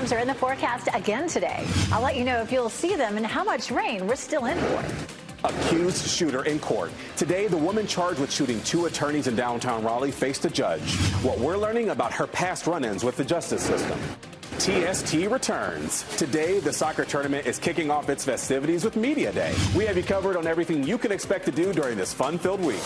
storms are in the forecast again today. I'll let you know if you'll see them and how much rain we're still in for. Accused shooter in court. Today, the woman charged with shooting 2 attorneys in downtown Raleigh faced a judge. What we're learning about her past run-ins with the justice system. TST returns. Today, the soccer tournament is kicking off its festivities with Media Day. We have you covered on everything you can expect to do during this fun-filled week.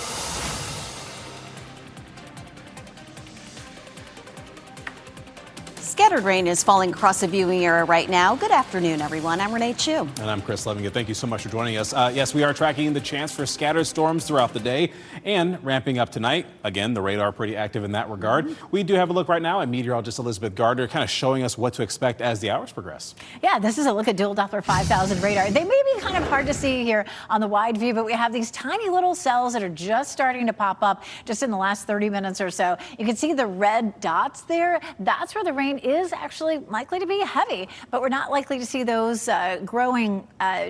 Scattered rain is falling across the viewing area right now. Good afternoon, everyone. I'm Renee Chu. And I'm Chris Levinger. Thank you so much for joining us. Yes, we are tracking the chance for scattered storms throughout the day and ramping up tonight. Again, the radar pretty active in that regard. We do have a look right now at meteorologist Elizabeth Gardner kind of showing us what to expect as the hours progress. Yeah, this is a look at dual Doppler 5000 radar. They may be kind of hard to see here on the wide view, but we have these tiny little cells that are just starting to pop up just in the last 30 minutes or so. You can see the red dots there. That's where the rain is actually likely to be heavy, but we're not likely to see those growing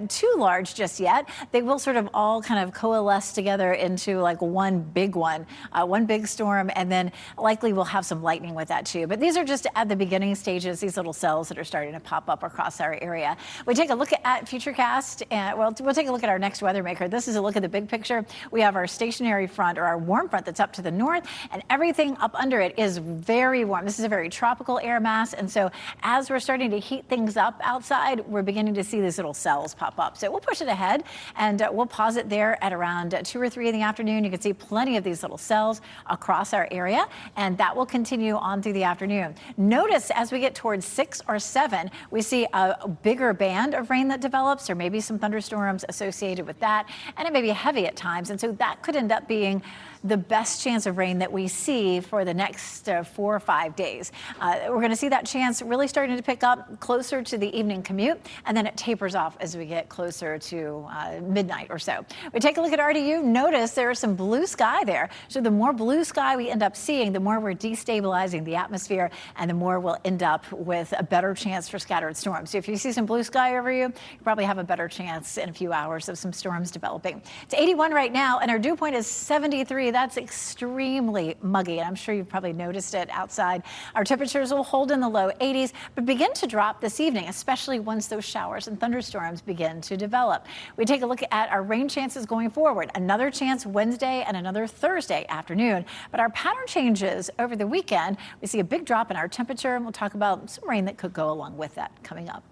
too large just yet. They will sort of all kind of coalesce together into like one big one, one big storm, and then likely we'll have some lightning with that too. But these are just at the beginning stages, these little cells that are starting to pop up across our area. We take a look at Futurecast, and we'll take a look at our next weather maker. This is a look at the big picture. We have our stationary front, or our warm front, that's up to the north, and everything up under it is very warm. This is a very tropical air mass. And so as we're starting to heat things up outside, we're beginning to see these little cells pop up. So we'll push it ahead, and we'll pause it there at around 2 or 3 in the afternoon. You can see plenty of these little cells across our area, and that will continue on through the afternoon. Notice as we get towards 6 or 7, we see a bigger band of rain that develops, or maybe some thunderstorms associated with that, and it may be heavy at times. And so that could end up being the best chance of rain that we see for the next 4 or 5 days. We're going to see that chance really starting to pick up closer to the evening commute, and then it tapers off as we get closer to midnight or so. We take a look at RDU. Notice there is some blue sky there. So the more blue sky we end up seeing, the more we're destabilizing the atmosphere, and the more we'll end up with a better chance for scattered storms. So if you see some blue sky over you, you probably have a better chance in a few hours of some storms developing. It's 81 right now, and our dew point is 73. That's extremely muggy, and I'm sure you've probably noticed it outside. Our temperatures will hold in the low 80s, but begin to drop this evening, especially once those showers and thunderstorms begin to develop. We take a look at our rain chances going forward. Another chance Wednesday and another Thursday afternoon, but our pattern changes over the weekend. We see a big drop in our temperature, and we'll talk about some rain that could go along with that coming up.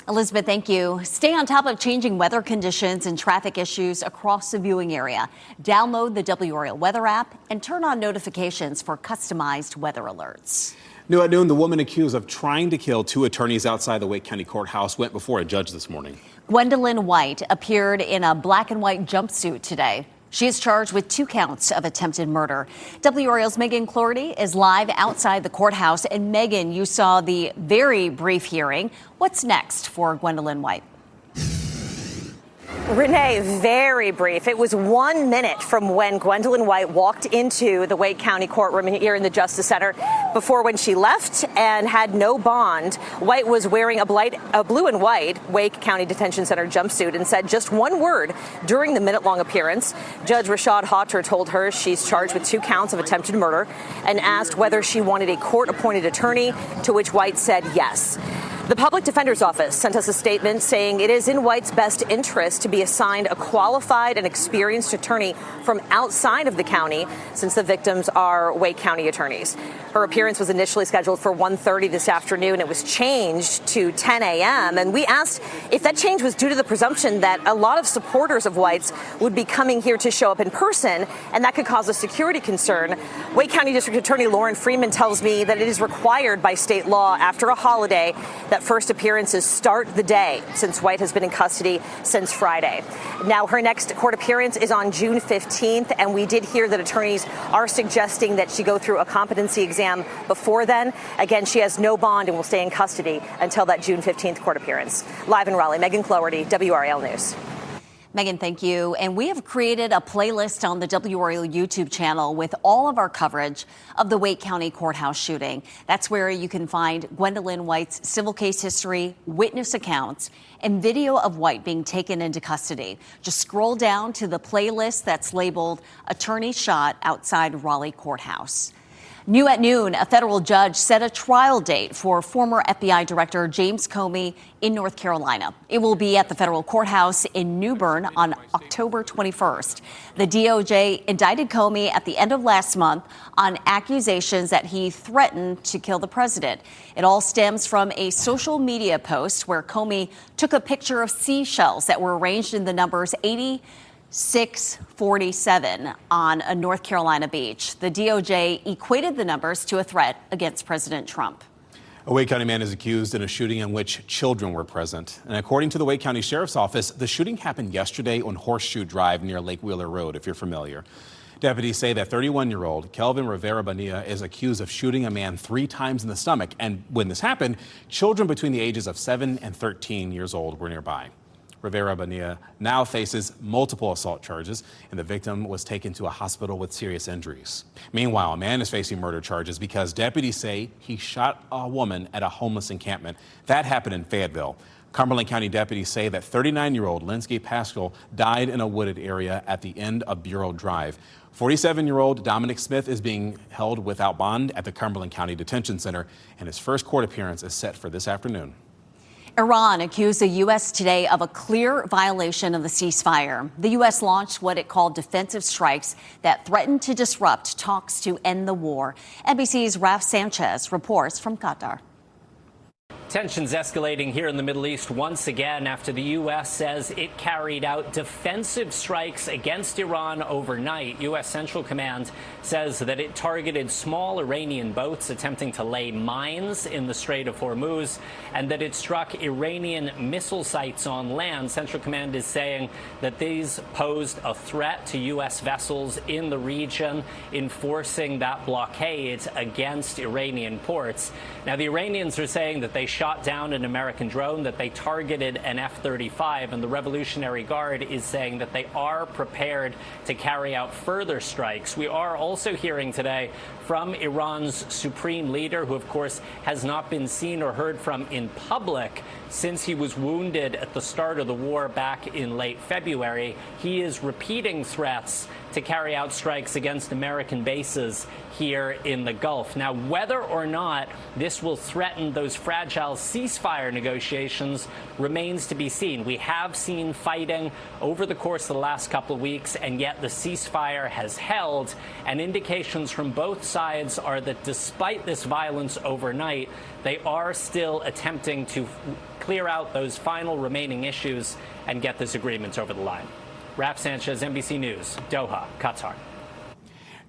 Elizabeth, thank you. Stay on top of changing weather conditions and traffic issues across the viewing area. Download the WRAL weather app and turn on notifications for customized weather alerts. New at noon, the woman accused of trying to kill 2 attorneys outside the Wake County Courthouse went before a judge this morning. Gwendolyn White appeared in a black and white jumpsuit today. She is charged with 2 counts of attempted murder. WRAL's Megan Cloherty is live outside the courthouse. And Megan, you saw the very brief hearing. What's next for Gwendolyn White? Renee, very brief. It was 1 minute from when Gwendolyn White walked into the Wake County courtroom here in the Justice Center before when she left and had no bond. White was wearing a blue and white Wake County Detention Center jumpsuit and said just 1 word during the minute-long appearance. Judge Rashad Hauter told her she's charged with 2 counts of attempted murder and asked whether she wanted a court-appointed attorney, to which White said yes. The Public Defender's Office sent us a statement saying it is in White's best interest to be assigned a qualified and experienced attorney from outside of the county, since the victims are Wake County attorneys. Her appearance was initially scheduled for 1:30 this afternoon. It was changed to 10 a.m. And we asked if that change was due to the presumption that a lot of supporters of White's would be coming here to show up in person, and that could cause a security concern. Wake County District Attorney Lauren Freeman tells me that it is required by state law after a holiday that first appearances start the day, since White has been in custody since Friday. Now, her next court appearance is on June 15th, and we did hear that attorneys are suggesting that she go through a competency exam before then. Again, she has no bond and will stay in custody until that June 15th court appearance. Live in Raleigh, Megan Cloherty, WRAL News. Megan, thank you. And we have created a playlist on the WRAL YouTube channel with all of our coverage of the Wake County Courthouse shooting. That's where you can find Gwendolyn White's civil case history, witness accounts, and video of White being taken into custody. Just scroll down to the playlist that's labeled Attorney Shot Outside Raleigh Courthouse. New at noon, a federal judge set a trial date for former FBI Director James Comey in North Carolina. It will be at the federal courthouse in New Bern on October 21st. The DOJ indicted Comey at the end of last month on accusations that he threatened to kill the president. It all stems from a social media post where Comey took a picture of seashells that were arranged in the numbers 8647 on a North Carolina beach. The DOJ equated the numbers to a threat against President Trump. A Wake County man is accused in a shooting in which children were present. And according to the Wake County Sheriff's Office, the shooting happened yesterday on Horseshoe Drive near Lake Wheeler Road, if you're familiar. Deputies say that 31-year-old Kelvin Rivera Bonilla is accused of shooting a man 3 times in the stomach. And when this happened, children between the ages of 7 and 13 years old were nearby. Rivera Bonilla now faces multiple assault charges, and the victim was taken to a hospital with serious injuries. Meanwhile, a man is facing murder charges because deputies say he shot a woman at a homeless encampment. That happened in Fayetteville. Cumberland County deputies say that 39-year-old Linsky Pascal died in a wooded area at the end of Bureau Drive. 47-year-old Dominic Smith is being held without bond at the Cumberland County Detention Center, and his first court appearance is set for this afternoon. Iran accused the U.S. today of a clear violation of the ceasefire. The U.S. launched what it called defensive strikes that threatened to disrupt talks to end the war. NBC's Raf Sanchez reports from Qatar. Tensions escalating here in the Middle East once again after the U.S. says it carried out defensive strikes against Iran overnight. U.S. Central Command says that it targeted small Iranian boats attempting to lay mines in the Strait of Hormuz and that it struck Iranian missile sites on land. Central Command is saying that these posed a threat to U.S. vessels in the region, enforcing that blockade against Iranian ports. Now, the Iranians are saying that they shot down an American drone, that they targeted an F-35, and the Revolutionary Guard is saying that they are prepared to carry out further strikes. We are also hearing today from Iran's supreme leader, who, of course, has not been seen or heard from in public since he was wounded at the start of the war back in late February. He is repeating threats to carry out strikes against American bases here in the Gulf. Now, whether or not this will threaten those fragile ceasefire negotiations remains to be seen. We have seen fighting over the course of the last couple of weeks, and yet the ceasefire has held. And indications from both sides are that despite this violence overnight, they are still attempting to clear out those final remaining issues and get this agreement over the line. Raf Sanchez, NBC News, Doha, Qatar.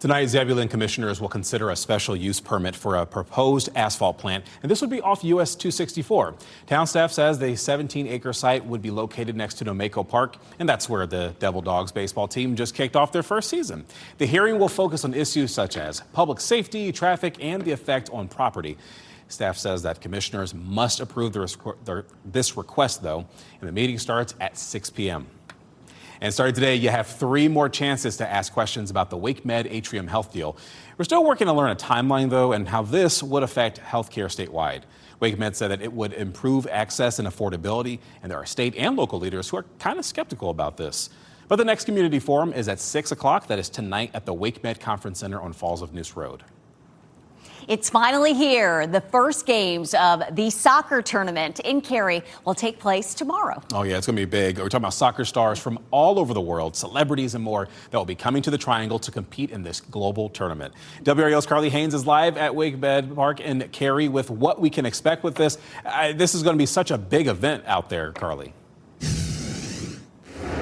Tonight, Zebulon commissioners will consider a special use permit for a proposed asphalt plant, and this would be off US 264. Town staff says the 17-acre site would be located next to Nomeco Park, and that's where the Devil Dogs baseball team just kicked off their first season. The hearing will focus on issues such as public safety, traffic, and the effect on property. Staff says that commissioners must approve this request, though, and the meeting starts at 6 p.m. And starting today, you have 3 more chances to ask questions about the WakeMed Atrium Health deal. We're still working to learn a timeline, though, and how this would affect healthcare statewide. WakeMed said that it would improve access and affordability, and there are state and local leaders who are kind of skeptical about this. But the next community forum is at 6 o'clock. That is tonight at the WakeMed Conference Center on Falls of Noose Road. It's finally here. The first games of the soccer tournament in Cary will take place tomorrow. Oh, yeah, it's going to be big. We're talking about soccer stars from all over the world, celebrities and more that will be coming to the Triangle to compete in this global tournament. WRAL's Carly Haynes is live at WakeMed Park in Cary with what we can expect with this. This is going to be such a big event out there, Carly.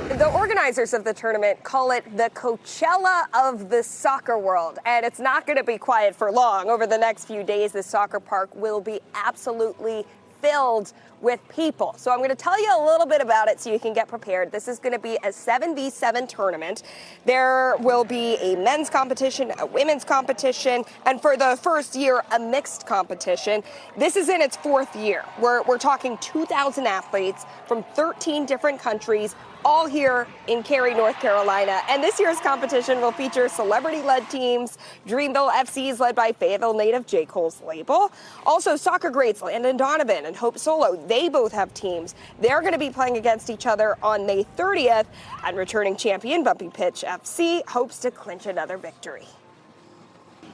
The organizers of the tournament call it the Coachella of the soccer world, and it's not going to be quiet for long. Over the next few days, the soccer park will be absolutely filled with people. So I'm going to tell you a little bit about it so you can get prepared. This is going to be a 7v7 tournament. There will be a men's competition, a women's competition, and for the first year, a mixed competition. This is in its 4th year. We're talking 2,000 athletes from 13 different countries, all here in Cary, North Carolina. And this year's competition will feature celebrity-led teams. Dreamville FC is led by Fayetteville native J. Cole's label. Also, soccer greats Landon Donovan and Hope Solo, they both have teams. They're going to be playing against each other on May 30th. And returning champion Bumpy Pitch FC hopes to clinch another victory.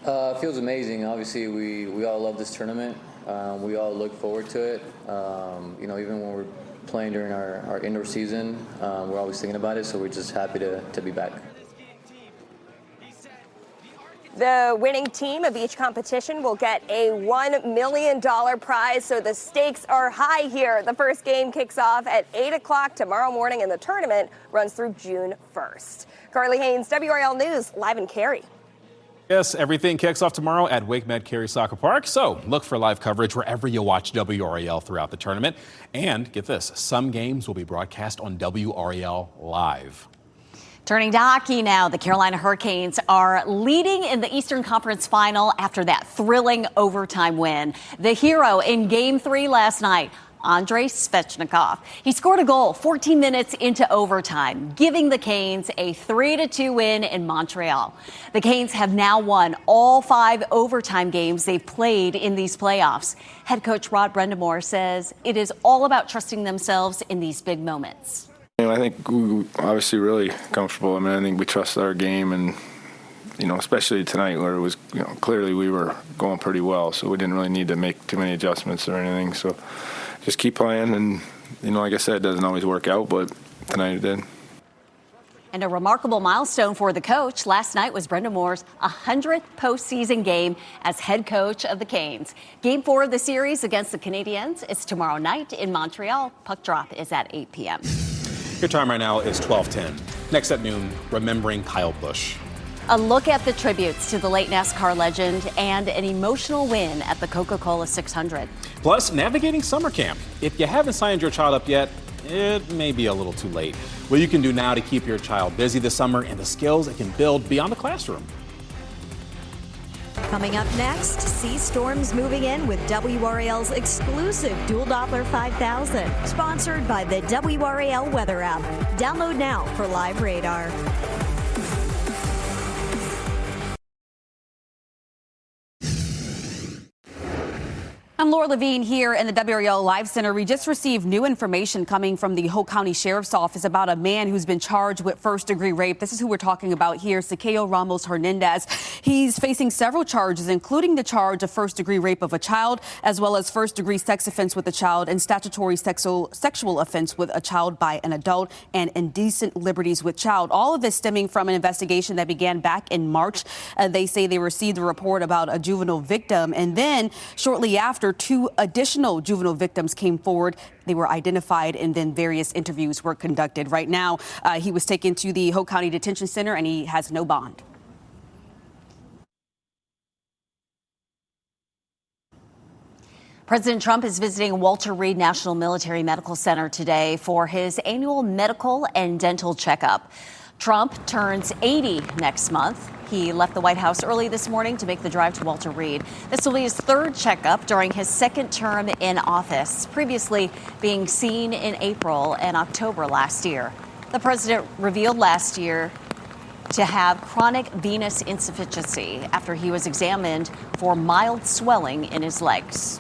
It feels amazing. Obviously, we all love this tournament. We all look forward to it. Even when we're playing during our indoor season, we're always thinking about it, so we're just happy to be back. The winning team of each competition will get a $1 million prize, so the stakes are high here. The first game kicks off at 8 o'clock tomorrow morning, and the tournament runs through June 1st. Carly Haynes, WRAL News, live in Cary. Yes, everything kicks off tomorrow at Wake Med Cary Soccer Park. So look for live coverage wherever you watch WRAL throughout the tournament. And get this, some games will be broadcast on WRAL Live. Turning to hockey now, the Carolina Hurricanes are leading in the Eastern Conference Final after that thrilling overtime win. The hero in Game 3 last night, Andrei Svechnikov. He scored a goal 14 minutes into overtime, giving the Canes a 3-2 win in Montreal. The Canes have now won all 5 overtime games they've played in these playoffs. Head coach Rod Brind'Amour says it is all about trusting themselves in these big moments. I think we were obviously really comfortable. I think we trusted our game, and especially tonight where it was clearly we were going pretty well, so we didn't really need to make too many adjustments or anything. So just keep playing, and like I said, it doesn't always work out, but tonight it did. And a remarkable milestone for the coach. Last night was Brind'Amour's 100th postseason game as head coach of the Canes. Game 4 of the series against the Canadiens is tomorrow night in Montreal. Puck drop is at 8 p.m. Your time right now is 12:10. Next at noon, remembering Kyle Busch. A look at the tributes to the late NASCAR legend and an emotional win at the Coca-Cola 600. Plus, navigating summer camp. If you haven't signed your child up yet, it may be a little too late. What you can do now to keep your child busy this summer and the skills it can build beyond the classroom. Coming up next, see storms moving in with WRAL's exclusive Dual Doppler 5000, sponsored by the WRAL Weather app. Download now for live radar. I'm Laura Levine here in the WRAL Live Center. We just received new information coming from the Hope County Sheriff's Office about a man who's been charged with first-degree rape. This is who we're talking about here, Siqueyo Ramos Hernandez. He's facing several charges, including the charge of first-degree rape of a child, as well as first-degree sex offense with a child and statutory sexual offense with a child by an adult and indecent liberties with child. All of this stemming from an investigation that began back in March. They say they received a report about a juvenile victim, and then shortly after, 2 additional juvenile victims came forward. They were identified, and then various interviews were conducted. Right now, he was taken to the Hope County Detention Center, and he has no bond. President Trump is visiting Walter Reed National Military Medical Center today for his annual medical and dental checkup. Trump turns 80 next month. He left the White House early this morning to make the drive to Walter Reed. This will be his 3rd checkup during his 2nd term in office, previously being seen in April and October last year. The president revealed last year to have chronic venous insufficiency after he was examined for mild swelling in his legs.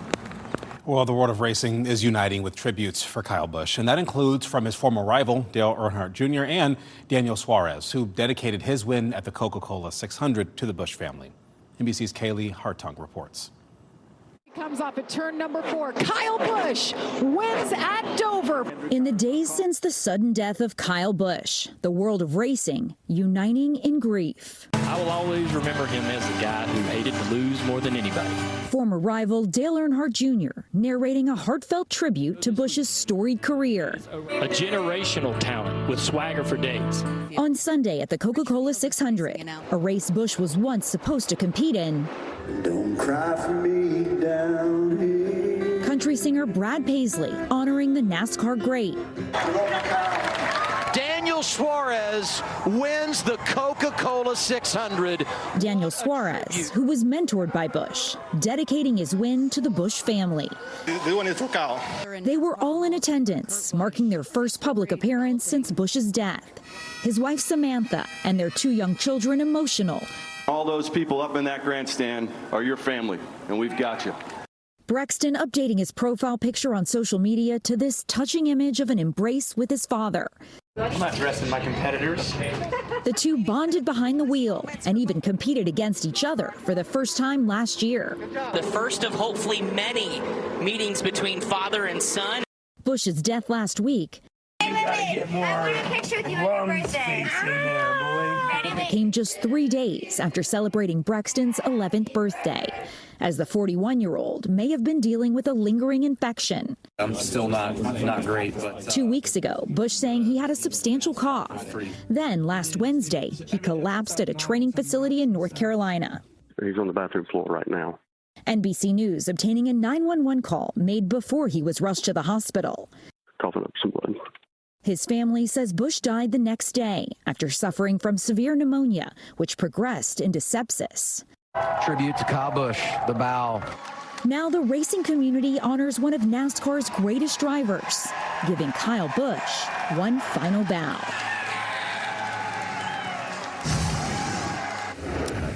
Well, the world of racing is uniting with tributes for Kyle Busch, and that includes from his former rival, Dale Earnhardt Jr., and Daniel Suarez, who dedicated his win at the Coca-Cola 600 to the Busch family. NBC's Kaylee Hartung reports. Comes off at turn number 4. Kyle Busch wins at Dover. In the days since the sudden death of Kyle Busch, the world of racing uniting in grief. I will always remember him as the guy who hated to lose more than anybody. Former rival Dale Earnhardt Jr. narrating a heartfelt tribute to Busch's storied career. A generational talent with swagger for days. On Sunday at the Coca-Cola 600, a race Busch was once supposed to compete in. Don't cry for me down here. Country singer Brad Paisley honoring the NASCAR great. Daniel Suarez wins the Coca-Cola 600. Daniel Suarez, who was mentored by Busch, dedicating his win to the Busch family. They were all in attendance, marking their first public appearance since Busch's death. His wife Samantha and their 2 young children emotional. All those people up in that grandstand are your family, and we've got you. Brexton updating his profile picture on social media to this touching image of an embrace with his father. I'm not dressing my competitors. The two bonded behind the wheel and even competed against each other for the first time last year. The first of hopefully many meetings between father and son. Bush's death last week came just 3 days after celebrating Brexton's 11th birthday, as the 41-year-old may have been dealing with a lingering infection. I'm still not great, but 2 weeks ago, Bush saying he had a substantial cough. Then last Wednesday, he collapsed at a training facility in North Carolina. He's on the bathroom floor right now. NBC News obtaining a 911 call made before he was rushed to the hospital. Coughing up some blood. His family says Bush died the next day after suffering from severe pneumonia, which progressed into sepsis. Tribute to Kyle Busch, the bow. Now the racing community honors one of NASCAR's greatest drivers, giving Kyle Busch one final bow.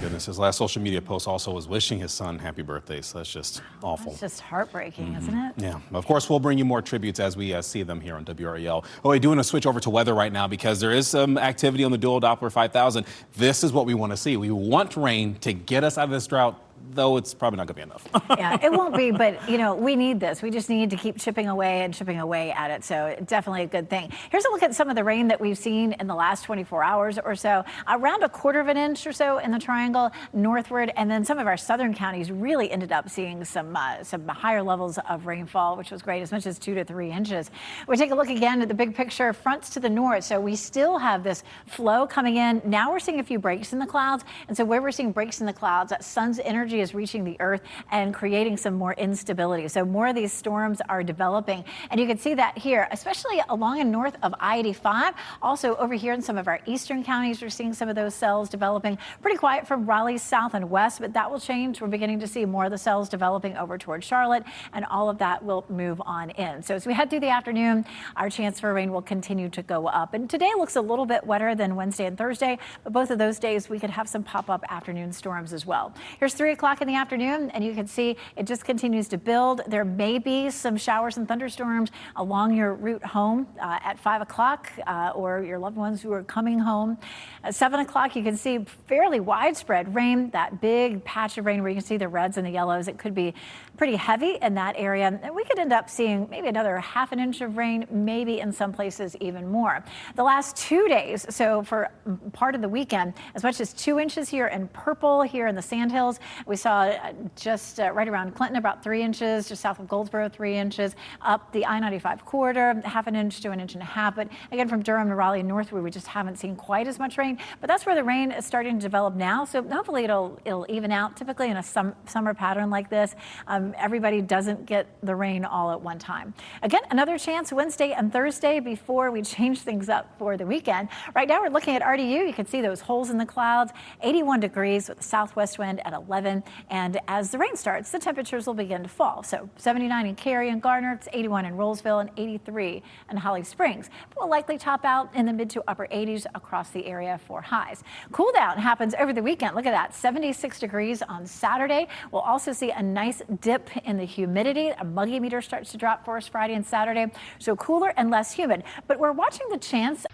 Goodness, his last social media post also was wishing his son happy birthday, so that's just awful. It's just heartbreaking, isn't it? Yeah, of course, we'll bring you more tributes as we see them here on WRAL. Oh, we're doing a switch over to weather right now because there is some activity on the dual Doppler 5000. This is what we want to see. We want rain to get us out of this drought, though it's probably not going to be enough. Yeah, it won't be, but, you know, we need this. We just need to keep chipping away at it, so definitely a good thing. Here's a look at some of the rain that we've seen in the last 24 hours or so. Around 1/4 of an inch or so in the triangle northward, and then some of our southern counties really ended up seeing some higher levels of rainfall, which was great, as much as 2 to 3 inches. We take a look again at the big picture, fronts to the north, so we still have this flow coming in. Now we're seeing a few breaks in the clouds, and so where we're seeing breaks in the clouds, that sun's energy is reaching the earth and creating some more instability. So more of these storms are developing, and you can see that here, especially along and north of I-85. Also over here in some of our eastern counties, we're seeing some of those cells developing. Pretty quiet from Raleigh south and west, but that will change. We're beginning to see more of the cells developing over towards Charlotte, and all of that will move on in. So as we head through the afternoon, our chance for rain will continue to go up. And today looks a little bit wetter than Wednesday and Thursday, but both of those days we could have some pop-up afternoon storms as well. Here's 3 o'clock in the afternoon, and you can see it just continues to build. There may be some showers and thunderstorms along your route home at 5 o'clock or your loved ones who are coming home. At 7 o'clock, you can see fairly widespread rain, that big patch of rain where you can see the reds and the yellows. It could be pretty heavy in that area. And we could end up seeing maybe another 1/2 inch of rain, maybe in some places even more. The last 2 days, so for part of the weekend, as much as 2 inches here in purple here in the Sandhills. We saw just right around Clinton about 3 inches, just south of Goldsboro 3 inches, up the I-95 corridor, 1/2 inch to 1.5 inches. But again, from Durham to Raleigh and northward, we just haven't seen quite as much rain. But that's where the rain is starting to develop now. So hopefully it'll even out. Typically in a summer pattern like this, everybody doesn't get the rain all at one time. Again, another chance Wednesday and Thursday before we change things up for the weekend. Right now we're looking at RDU. You can see those holes in the clouds, 81 degrees with a southwest wind at 11. And as the rain starts, the temperatures will begin to fall. So 79 in Cary and Gardner, it's 81 in Rollsville, and 83 in Holly Springs. But we'll likely top out in the mid to upper 80s across the area for highs. Cool down happens over the weekend. Look at that, 76 degrees on Saturday. We'll also see a nice dip in the humidity. A muggy meter starts to drop for us Friday and Saturday. So cooler and less humid. But we're watching the chance.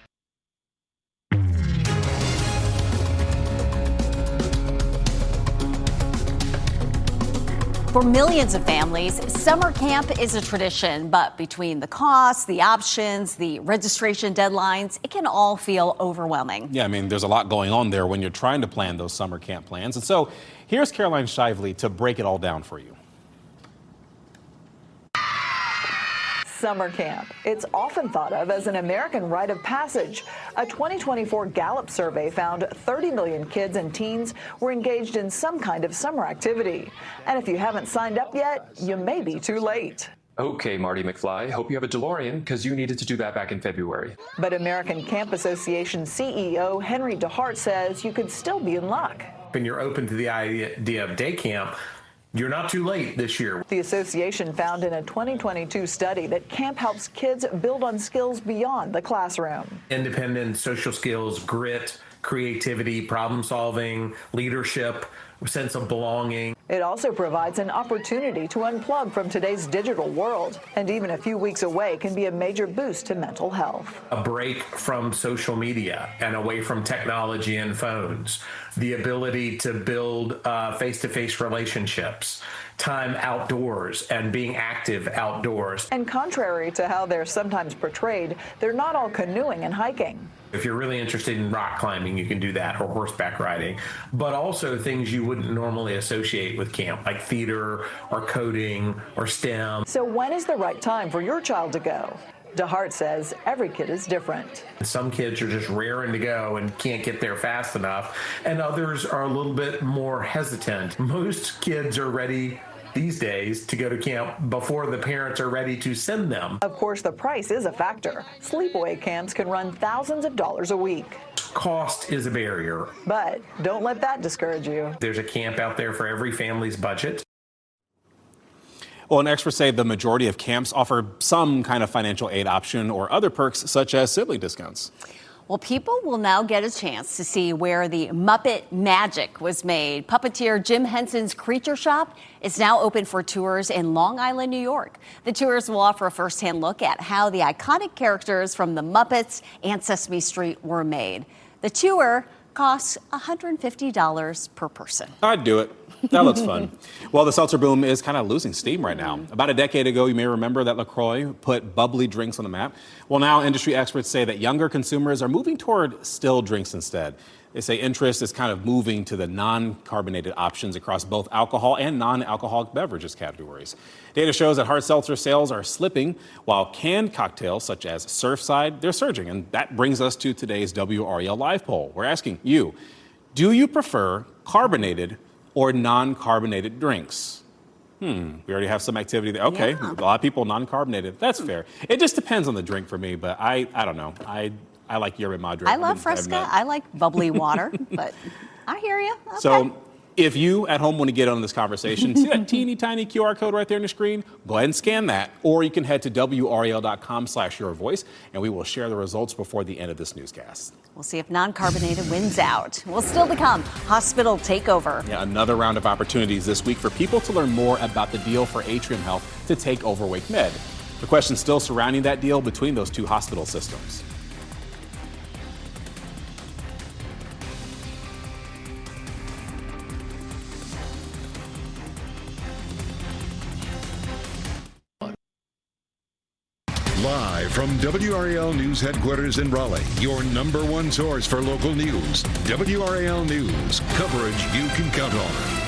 For millions of families, summer camp is a tradition, but between the costs, the options, the registration deadlines, it can all feel overwhelming. Yeah, I mean, there's a lot going on there when you're trying to plan those summer camp plans. And so here's Caroline Shively to break it all down for you. Summer camp. It's often thought of as an American rite of passage. A 2024 Gallup survey found 30 million kids and teens were engaged in some kind of summer activity. And if you haven't signed up yet, you may be too late. Okay, Marty McFly, hope you have a DeLorean because you needed to do that back in February. But American Camp Association CEO Henry DeHart says you could still be in luck. When you're open to the idea of day camp, you're not too late this year. The association found in a 2022 study that camp helps kids build on skills beyond the classroom. Independent social skills, grit, creativity, problem solving, leadership, sense of belonging. It also provides an opportunity to unplug from today's digital world, and even a few weeks away can be a major boost to mental health. A break from social media and away from technology and phones, the ability to build face-to-face relationships, time outdoors and being active outdoors. And contrary to how they're sometimes portrayed, they're not all canoeing and hiking. If you're really interested in rock climbing, you can do that, or horseback riding, but also things you wouldn't normally associate with camp, like theater or coding or STEM. So when is the right time for your child to go? DeHart says every kid is different. Some kids are just raring to go and can't get there fast enough, and others are a little bit more hesitant. Most kids are ready these days to go to camp before the parents are ready to send them. Of course, the price is a factor. Sleepaway camps can run thousands of dollars a week. Cost is a barrier. But don't let that discourage you. There's a camp out there for every family's budget. Well, and experts say the majority of camps offer some kind of financial aid option or other perks such as sibling discounts. Well, people will now get a chance to see where the Muppet magic was made. Puppeteer Jim Henson's Creature Shop is now open for tours in Long Island, New York. The tours will offer a firsthand look at how the iconic characters from the Muppets and Sesame Street were made. The tour costs $150 per person. I'd do it. That looks fun. Well, the seltzer boom is kind of losing steam right now. About a decade ago, you may remember that LaCroix put bubbly drinks on the map. Well, now industry experts say that younger consumers are moving toward still drinks instead. They say interest is kind of moving to the non-carbonated options across both alcohol and non-alcoholic beverages categories. Data shows that hard seltzer sales are slipping, while canned cocktails such as Surfside, they're surging. And that brings us to today's WRAL Live poll. We're asking you, do you prefer carbonated or non-carbonated drinks? We already have some activity there. Okay, Yeah. A lot of people non-carbonated. That's fair. It just depends on the drink for me, but I don't know. I like yerba madre. I love Fresca. I like bubbly water, but I hear you. Okay. So if you at home want to get on this conversation, see that teeny tiny QR code right there on the screen? Go ahead and scan that, or you can head to WRAL.com/yourvoice, and we will share the results before the end of this newscast. We'll see if non-carbonated wins out. Well, still to come, hospital takeover. Yeah, another round of opportunities this week for people to learn more about the deal for Atrium Health to take over Wake Med. The question still surrounding that deal between those two hospital systems. Live from WRAL News headquarters in Raleigh, your number one source for local news. WRAL News, coverage you can count on.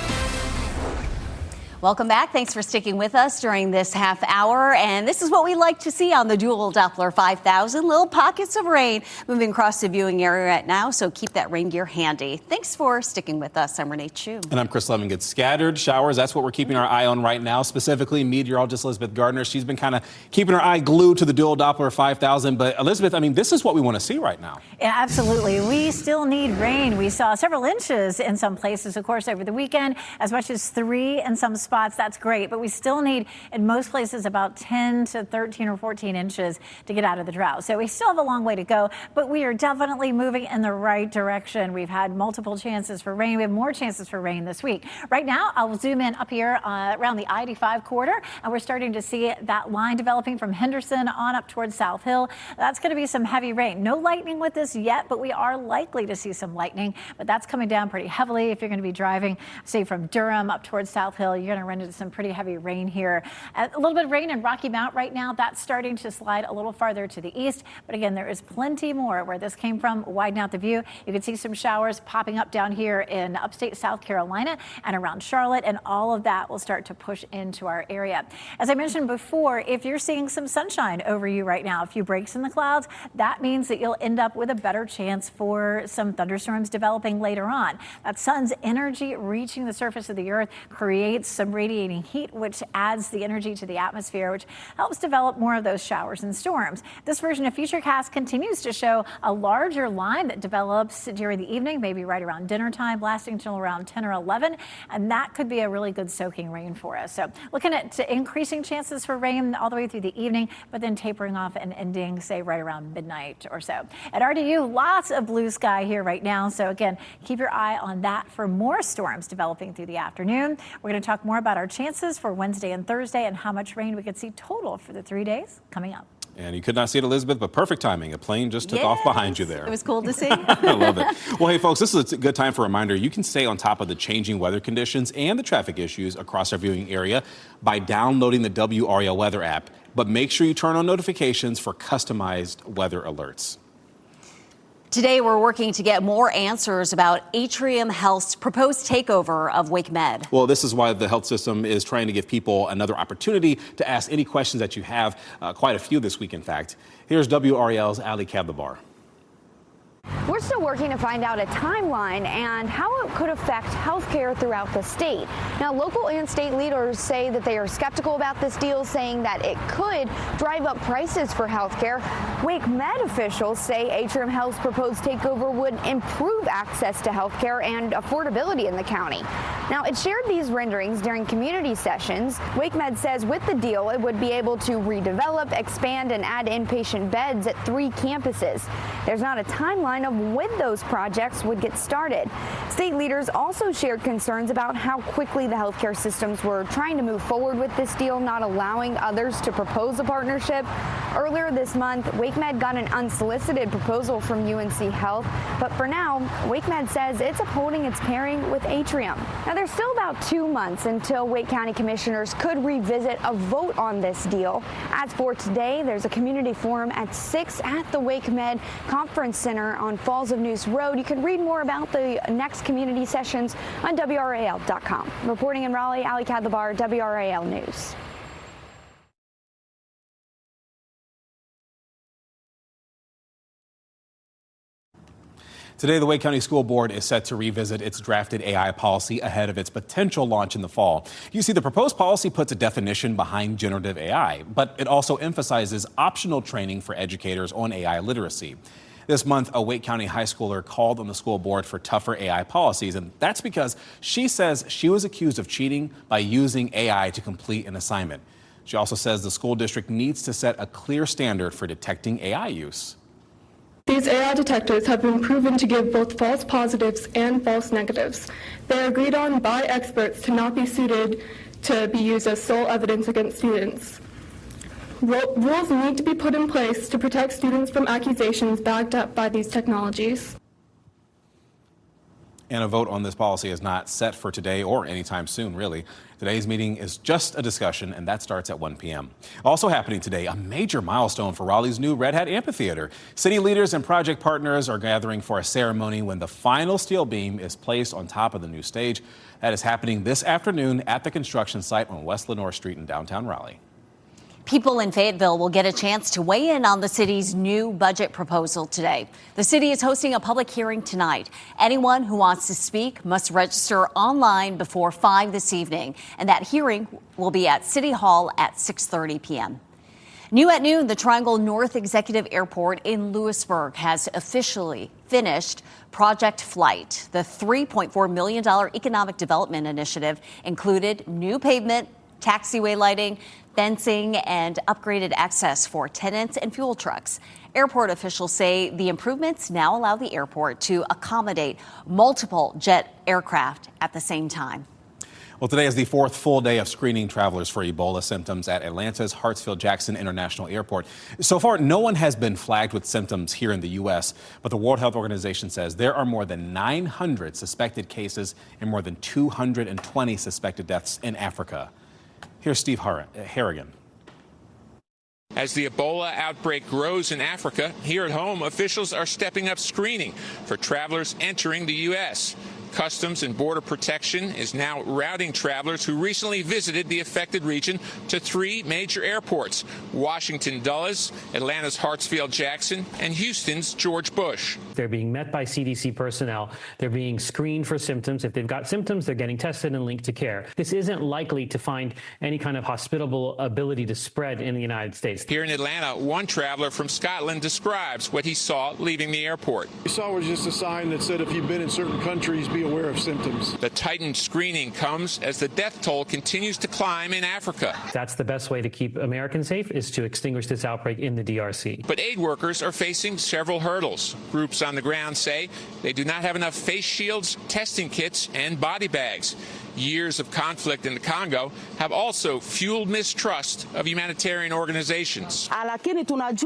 Welcome back. Thanks for sticking with us during this half hour. And this is what we like to see on the dual Doppler 5000. Little pockets of rain moving across the viewing area right now. So keep that rain gear handy. Thanks for sticking with us. I'm Renee Chu. And I'm Chris Levin. Good scattered showers. That's what we're keeping our eye on right now. Specifically, meteorologist Elizabeth Gardner. She's been kind of keeping her eye glued to the dual Doppler 5000. But Elizabeth, I mean, this is what we want to see right now. Yeah, absolutely. We still need rain. We saw several inches in some places, of course, over the weekend, as much as 3 in some spots. That's great. But we still need, in most places, about 10 to 13 or 14 inches to get out of the drought. So we still have a long way to go, but we are definitely moving in the right direction. We've had multiple chances for rain. We have more chances for rain this week. Right now, I'll zoom in up here around the I-85 corridor, and we're starting to see that line developing from Henderson on up towards South Hill. That's going to be some heavy rain. No lightning with this yet, but we are likely to see some lightning, but that's coming down pretty heavily. If you're going to be driving, say, from Durham up towards South Hill, you're going to run into some pretty heavy rain here. A little bit of rain in Rocky Mount right now. That's starting to slide a little farther to the east. But again, there is plenty more where this came from. Widen out the view. You can see some showers popping up down here in upstate South Carolina and around Charlotte. And all of that will start to push into our area. As I mentioned before, if you're seeing some sunshine over you right now, a few breaks in the clouds, that means that you'll end up with a better chance for some thunderstorms developing later on. That sun's energy reaching the surface of the earth creates some some radiating heat, which adds the energy to the atmosphere, which helps develop more of those showers and storms. This version of Futurecast continues to show a larger line that develops during the evening, maybe right around dinner time, lasting till around 10 or 11. And that could be a really good soaking rain for us. So looking at increasing chances for rain all the way through the evening, but then tapering off and ending, say, right around midnight or so. At RDU, lots of blue sky here right now. So again, keep your eye on that for more storms developing through the afternoon. We're going to talk more about our chances for Wednesday and Thursday and how much rain we could see total for the 3 days coming up. And you could not see it, Elizabeth, but perfect timing. A plane just took off behind you there. It was cool to see. I love it. Well, hey, folks, this is a good time for a reminder. You can stay on top of the changing weather conditions and the traffic issues across our viewing area by downloading the WRAL weather app. But make sure you turn on notifications for customized weather alerts. Today, we're working to get more answers about Atrium Health's proposed takeover of WakeMed. Well, this is why the health system is trying to give people another opportunity to ask any questions that you have, quite a few this week, in fact. Here's WRAL's Ali Kadlabar. We're still working to find out a timeline and how it could affect healthcare throughout the state. Now, local and state leaders say that they are skeptical about this deal, saying that it could drive up prices for healthcare. WakeMed officials say Atrium Health's proposed takeover would improve access to healthcare and affordability in the county. Now, it shared these renderings during community sessions. WakeMed says with the deal, it would be able to redevelop, expand, and add inpatient beds at 3 campuses. There's not a timeline of when those projects would get started. State leaders also shared concerns about how quickly the healthcare systems were trying to move forward with this deal, not allowing others to propose a partnership. Earlier this month, WakeMed got an unsolicited proposal from UNC Health, but for now, WakeMed says it's upholding its pairing with Atrium. Now, there's still about 2 months until Wake County commissioners could revisit a vote on this deal. As for today, there's a community forum at 6 at the WakeMed Conference Center on Falls of Neuse Road. You can read more about the next community sessions on WRAL.com. Reporting in Raleigh, Ali Kadlabar, WRAL News. Today, the Wake County School Board is set to revisit its drafted AI policy ahead of its potential launch in the fall. You see, the proposed policy puts a definition behind generative AI, but it also emphasizes optional training for educators on AI literacy. This month, a Wake County high schooler called on the school board for tougher AI policies, and that's because she says she was accused of cheating by using AI to complete an assignment. She also says the school district needs to set a clear standard for detecting AI use. These AI detectors have been proven to give both false positives and false negatives. They are agreed on by experts to not be suited to be used as sole evidence against students. Rules need to be put in place to protect students from accusations backed up by these technologies. And a vote on this policy is not set for today or anytime soon, really. Today's meeting is just a discussion, and that starts at 1 p.m. Also happening today, a major milestone for Raleigh's new Red Hat Amphitheater. City leaders and project partners are gathering for a ceremony when the final steel beam is placed on top of the new stage. That is happening this afternoon at the construction site on West Lenore Street in downtown Raleigh. People in Fayetteville will get a chance to weigh in on the city's new budget proposal today. The city is hosting a public hearing tonight. Anyone who wants to speak must register online before 5 this evening, and that hearing will be at City Hall at 6:30 p.m. New at noon, the Triangle North Executive Airport in Lewisburg has officially finished Project Flight. The $3.4 million economic development initiative included new pavement, taxiway lighting, fencing, and upgraded access for tenants and fuel trucks. Airport officials say the improvements now allow the airport to accommodate multiple jet aircraft at the same time. Well, today is the 4th full day of screening travelers for Ebola symptoms at Atlanta's Hartsfield-Jackson International Airport. So far, no one has been flagged with symptoms here in the U.S., but the World Health Organization says there are more than 900 suspected cases and more than 220 suspected deaths in Africa. Here's Steve Harrigan. As the Ebola outbreak grows in Africa, here at home, officials are stepping up screening for travelers entering the U.S. Customs and Border Protection is now routing travelers who recently visited the affected region to 3 major airports: Washington Dulles, Atlanta's Hartsfield-Jackson, and Houston's George Bush. They're being met by CDC personnel. They're being screened for symptoms. If they've got symptoms, they're getting tested and linked to care. This isn't likely to find any kind of hospitable ability to spread in the United States. Here in Atlanta, one traveler from Scotland describes what he saw leaving the airport. We saw was just a sign that said if you've been in certain countries, be aware of symptoms. The tightened screening comes as the death toll continues to climb in Africa. That's the best way to keep Americans safe, is to extinguish this outbreak in the DRC. But aid workers are facing several hurdles. Groups on the ground say they do not have enough face shields, testing kits, and body bags. Years of conflict in the Congo have also fueled mistrust of humanitarian organizations.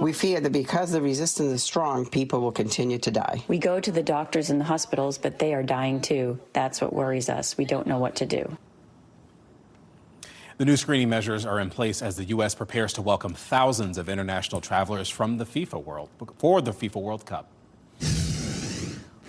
We fear that because the resistance is strong, people will continue to die. We go to the doctors and the hospitals, but they are dying too. That's what worries us. We don't know what to do. The new screening measures are in place as the U.S. prepares to welcome thousands of international travelers for the FIFA World Cup.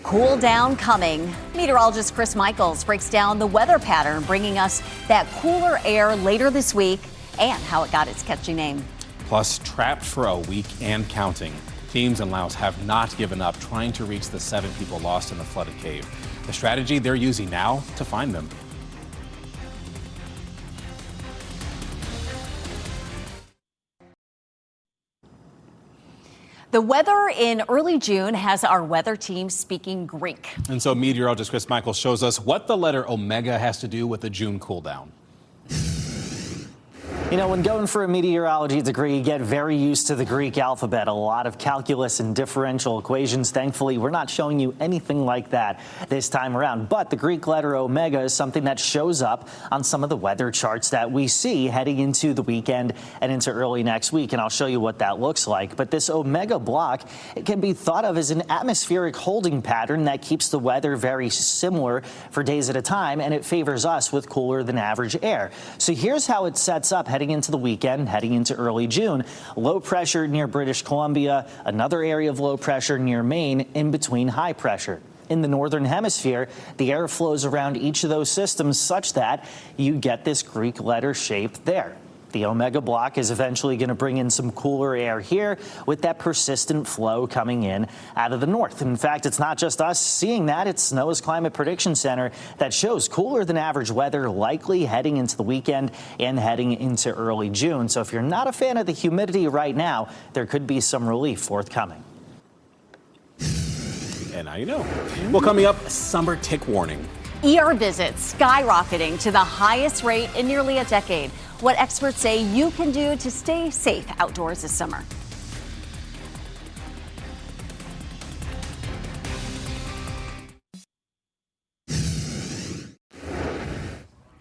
Cool down coming. Meteorologist Chris Michaels breaks down the weather pattern, bringing us that cooler air later this week and how it got its catchy name. Plus, trapped for a week and counting. Teams in Laos have not given up trying to reach the 7 people lost in the flooded cave. The strategy they're using now to find them. The weather in early June has our weather team speaking Greek. And so meteorologist Chris Michaels shows us what the letter omega has to do with the June cool down. You know, when going for a meteorology degree, you get very used to the Greek alphabet, a lot of calculus and differential equations. Thankfully, we're not showing you anything like that this time around. But the Greek letter omega is something that shows up on some of the weather charts that we see heading into the weekend and into early next week. And I'll show you what that looks like. But this omega block, it can be thought of as an atmospheric holding pattern that keeps the weather very similar for days at a time. And it favors us with cooler than average air. So here's how it sets up heading into the weekend, heading into early June. Low pressure near British Columbia, another area of low pressure near Maine, in between high pressure. In the northern hemisphere, the air flows around each of those systems such that you get this Greek letter shape there. The omega block is eventually going to bring in some cooler air here with that persistent flow coming in out of the north. In fact, it's not just us seeing that. It's NOAA's Climate Prediction Center that shows cooler than average weather likely heading into the weekend and heading into early June. So if you're not a fan of the humidity right now, there could be some relief forthcoming. And now you know. Well, coming up, summer tick warning. ER visits skyrocketing to the highest rate in nearly a decade. What experts say you can do to stay safe outdoors this summer.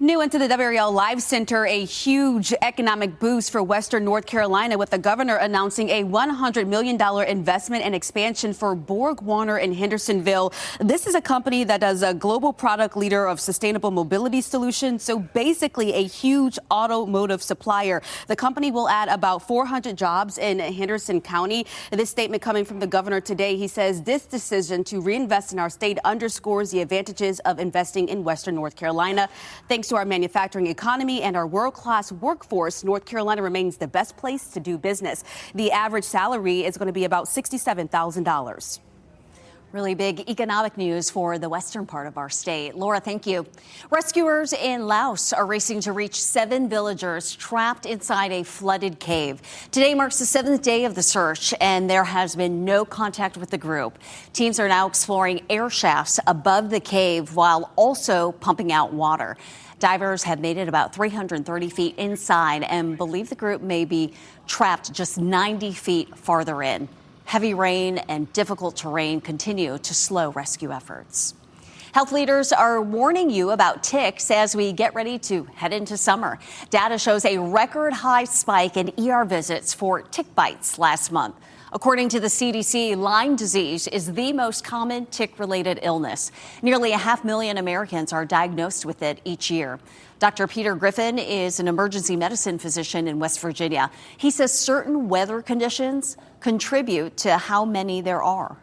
New into the WRAL Live Center, a huge economic boost for Western North Carolina, with the governor announcing a $100 million investment and expansion for Borg Warner in Hendersonville. This is a company that is a global product leader of sustainable mobility solutions, so basically a huge automotive supplier. The company will add about 400 jobs in Henderson County. This statement coming from the governor today, he says this decision to reinvest in our state underscores the advantages of investing in Western North Carolina. Thanks to our manufacturing economy and our world-class workforce, North Carolina remains the best place to do business. The average salary is going to be about $67,000. Really big economic news for the western part of our state. Laura, thank you. Rescuers in Laos are racing to reach 7 villagers trapped inside a flooded cave. Today marks the 7th day of the search, and there has been no contact with the group. Teams are now exploring air shafts above the cave while also pumping out water. Divers have made it about 330 feet inside and believe the group may be trapped just 90 feet farther in. Heavy rain and difficult terrain continue to slow rescue efforts. Health leaders are warning you about ticks as we get ready to head into summer. Data shows a record high spike in ER visits for tick bites last month. According to the CDC, Lyme disease is the most common tick-related illness. Nearly 500,000 Americans are diagnosed with it each year. Dr. Peter Griffin is an emergency medicine physician in West Virginia. He says certain weather conditions contribute to how many there are.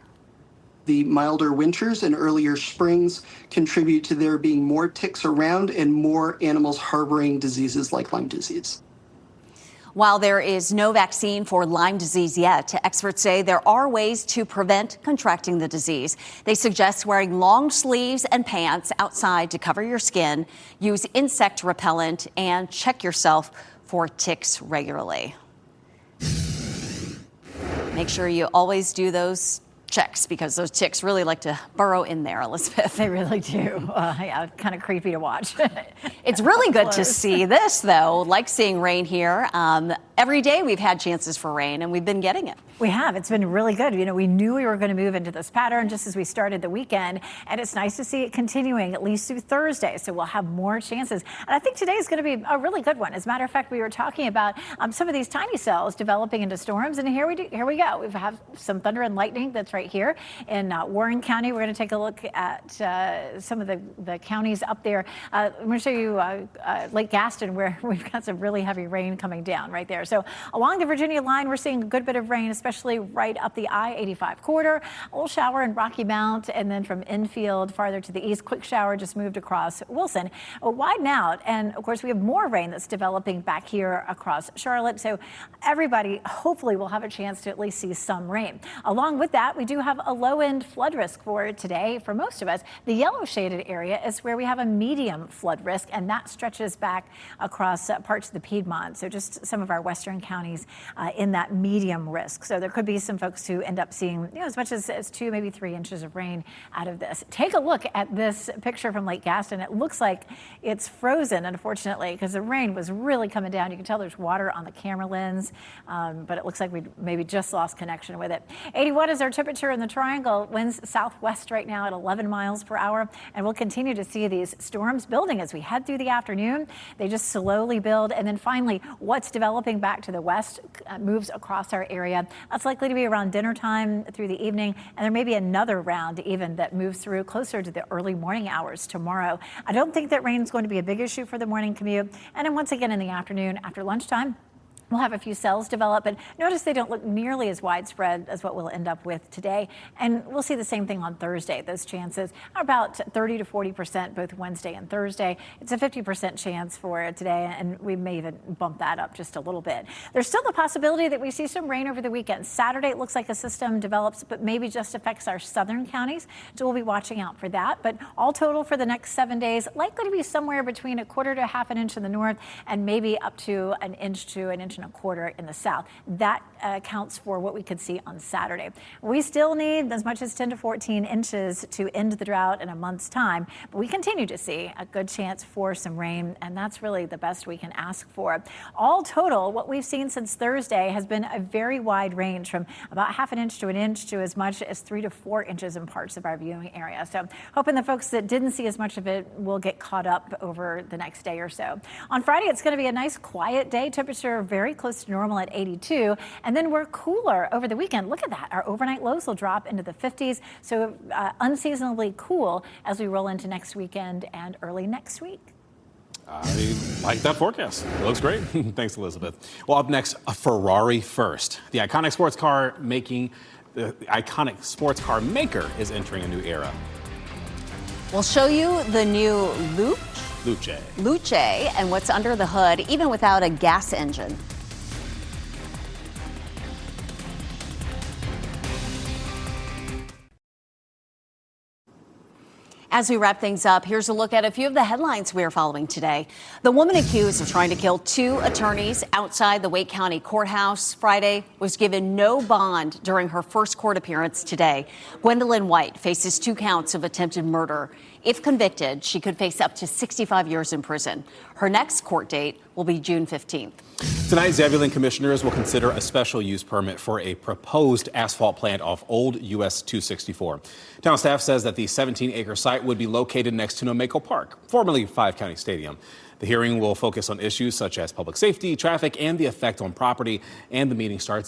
The milder winters and earlier springs contribute to there being more ticks around and more animals harboring diseases like Lyme disease. While there is no vaccine for Lyme disease yet, experts say there are ways to prevent contracting the disease. They suggest wearing long sleeves and pants outside to cover your skin, use insect repellent, and check yourself for ticks regularly. Make sure you always do those checks because those ticks really like to burrow in there, Elizabeth. They really do. Yeah, kind of creepy to watch. It's really good to see this, though. Like seeing rain here. Every day we've had chances for rain, and we've been getting it. We have. It's been really good. You know, we knew we were going to move into this pattern just as we started the weekend, and it's nice to see it continuing at least through Thursday. So we'll have more chances. And I think today is going to be a really good one. As a matter of fact, we were talking about some of these tiny cells developing into storms, and here we go. We have some thunder and lightning that's right here in Warren County. We're going to take a look at some of the counties up there. I'm going to show you Lake Gaston, where we've got some really heavy rain coming down right there. So along the Virginia line, we're seeing a good bit of rain, especially right up the I-85 corridor. A little shower in Rocky Mount, and then from infield farther to the east, quick shower just moved across Wilson. Widen out, and of course we have more rain that's developing back here across Charlotte. So everybody hopefully will have a chance to at least see some rain. Along with that, we do have a low-end flood risk for today for most of us. The yellow shaded area is where we have a medium flood risk, and that stretches back across parts of the Piedmont. So just some of our western counties in that medium risk. So there could be some folks who end up seeing as much as 2, maybe 3 inches of rain out of this. Take a look at this picture from Lake Gaston. It looks like it's frozen, unfortunately, because the rain was really coming down. You can tell there's water on the camera lens, but it looks like we maybe just lost connection with it. 81 is our temperature in the Triangle. Winds southwest right now at 11 miles per hour, and we'll continue to see these storms building as we head through the afternoon. They just slowly build, and then finally, what's developing back to the west moves across our area. That's likely to be around dinner time through the evening, and there may be another round even that moves through closer to the early morning hours tomorrow. I don't think that rain is going to be a big issue for the morning commute, and then once again in the afternoon after lunchtime, we'll have a few cells develop, but notice they don't look nearly as widespread as what we'll end up with today. And we'll see the same thing on Thursday. Those chances are about 30 to 40% both Wednesday and Thursday. It's a 50% chance for today, and we may even bump that up just a little bit. There's still the possibility that we see some rain over the weekend. Saturday, it looks like a system develops, but maybe just affects our southern counties. So we'll be watching out for that. But all total for the next 7 days, likely to be somewhere between 1/4 to 1/2 inch in the north and maybe up to 1 inch to 1 inch and 1/4 in the south. That accounts for what we could see on Saturday. We still need as much as 10 to 14 inches to end the drought in a month's time, but we continue to see a good chance for some rain, and that's really the best we can ask for. All total, what we've seen since Thursday has been a very wide range from about 1/2 inch to 1 inch to as much as 3 to 4 inches in parts of our viewing area. So hoping the folks that didn't see as much of it will get caught up over the next day or so. On Friday, it's going to be a nice quiet day. Temperature very close to normal at 82, and then we're cooler over the weekend. Look at that. Our overnight lows will drop into the 50s, so unseasonably cool as we roll into next weekend and early next week. I like that forecast. It looks great. Thanks, Elizabeth. Well, up next, a Ferrari first. The iconic sports car maker is entering a new era. We'll show you the new Luce and what's under the hood, even without a gas engine. As we wrap things up, here's a look at a few of the headlines we are following today. The woman accused of trying to kill 2 attorneys outside the Wake County Courthouse Friday was given no bond during her first court appearance today. Gwendolyn White faces 2 counts of attempted murder. If convicted, she could face up to 65 years in prison. Her next court date will be June 15th. Tonight, Zebulon commissioners will consider a special use permit for a proposed asphalt plant off Old US 264. Town staff says that the 17-acre site would be located next to Nomeco Park, formerly Five County Stadium. The hearing will focus on issues such as public safety, traffic, and the effect on property, and the meeting starts